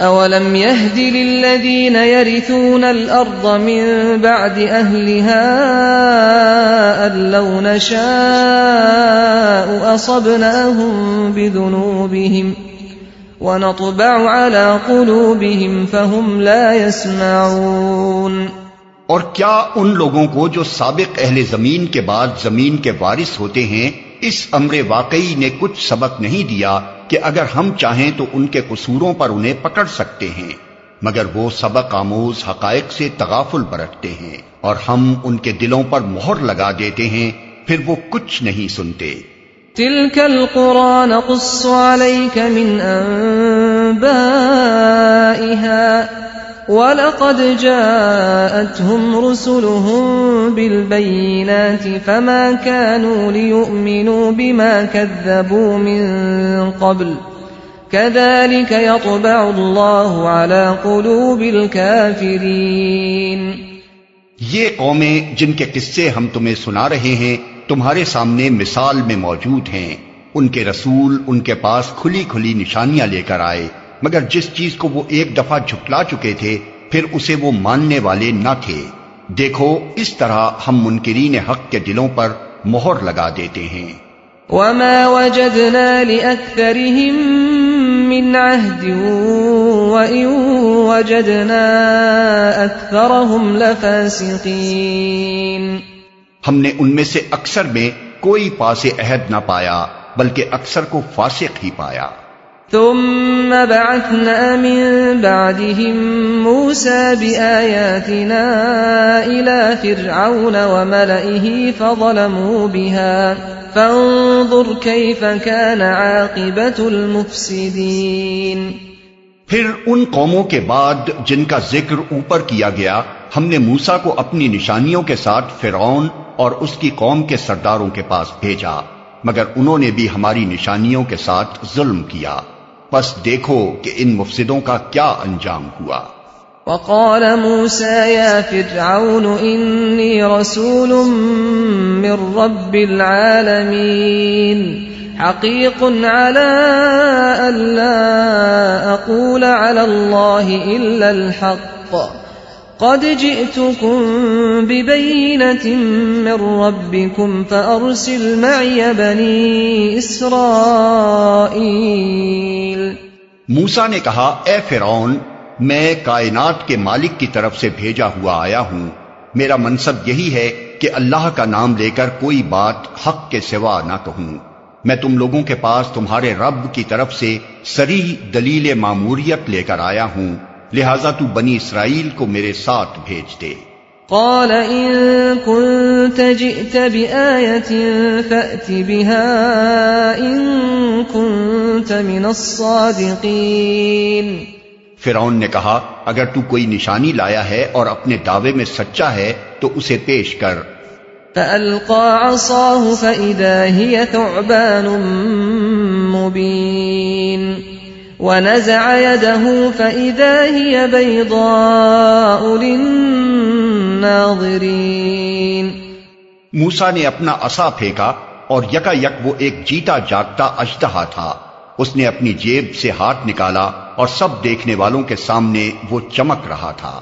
أَوَلَمْ يَهْدِ لِلَّذِينَ يَرِثُونَ الْأَرْضَ مِن بَعْدِ أَهْلِهَا أَن لَّوْ نَشَاءُ أَصَبْنَاهُم بِذُنُوبِهِمْ وَنَطْبَعُ عَلَىٰ قُلُوبِهِمْ فَهُمْ لَا يَسْمَعُونَ۔ اور کیا ان لوگوں کو جو سابق اہل زمین کے بعد زمین کے وارث ہوتے ہیں اس امر واقعی نے کچھ سبق نہیں دیا کہ اگر ہم چاہیں تو ان کے قصوروں پر انہیں پکڑ سکتے ہیں، مگر وہ سبق آموز حقائق سے تغافل برتتے ہیں اور ہم ان کے دلوں پر مہر لگا دیتے ہیں، پھر وہ کچھ نہیں سنتے۔ تِلْكَ الْقُرَىٰ نَقُصُّ عَلَيْكَ مِنْ أَنبَائِهَا وَلَقَدْ جَاءَتْهُمْ رُسُلُهُم بِالْبَيِّنَاتِ فَمَا كَانُوا لِيُؤْمِنُوا بِمَا كَذَّبُوا مِن قَبْلُ كَذَلِكَ يَطْبَعُ اللَّهُ عَلَىٰ قُلُوبِ الْكَافِرِينَ۔ یہ قومیں جن کے قصے ہم تمہیں سنا رہے ہیں تمہارے سامنے مثال میں موجود ہیں، ان کے رسول ان کے پاس کھلی کھلی نشانیاں لے کر آئے، مگر جس چیز کو وہ ایک دفعہ جھٹلا چکے تھے پھر اسے وہ ماننے والے نہ تھے۔ دیکھو اس طرح ہم منکرین حق کے دلوں پر مہر لگا دیتے ہیں۔ وَمَا وَجَدْنَا لِأَكْثَرِهِم مِّنْ عَهْدٍ وَإِن وَجَدْنَا أَكْثَرَهُمْ لَفَاسِقِينَ۔ ہم نے ان میں سے اکثر میں کوئی پاس عہد نہ پایا بلکہ اکثر کو فاسق ہی پایا۔ ثم بعثنا من بعدهم موسى بآياتنا إلى فرعون وملئه فظلموا بها فانظر كيف كان عاقبة المفسدين۔ پھر ان قوموں کے بعد جن کا ذکر اوپر کیا گیا ہم نے موسیٰ کو اپنی نشانیوں کے ساتھ فرعون اور اس کی قوم کے سرداروں کے پاس بھیجا، مگر انہوں نے بھی ہماری نشانیوں کے ساتھ ظلم کیا، پس دیکھو کہ ان مفسدوں کا کیا انجام ہوا۔ وقال موسى يا فرعون إني رسول من رب العالمين حقيق على ألا أقول على الله إلا الحق قد جئتكم ببينة من ربكم فأرسل معي بني إسرائيل۔ موسیٰ نے کہا اے فرعون میں کائنات کے مالک کی طرف سے بھیجا ہوا آیا ہوں، میرا منصب یہی ہے کہ اللہ کا نام لے کر کوئی بات حق کے سوا نہ کہوں، میں تم لوگوں کے پاس تمہارے رب کی طرف سے صریح دلیل ماموریت لے کر آیا ہوں، لہذا تو بنی اسرائیل کو میرے ساتھ بھیج دے۔ قال إن كنت جئت بآية فأت بها إن كنت من الصادقين۔ فرعون نے کہا اگر تو کوئی نشانی لایا ہے اور اپنے دعوے میں سچا ہے تو اسے پیش کر۔ فألقى عصاه فإذا هي ثعبان مبين ونزع يده فإذا هي بيضاء للناظرين۔ موسیٰ نے اپنا عصا پھینکا اور یکا یک وہ ایک جیتا جاگتا اژدہا تھا، اس نے اپنی جیب سے ہاتھ نکالا اور سب دیکھنے والوں کے سامنے وہ چمک رہا تھا۔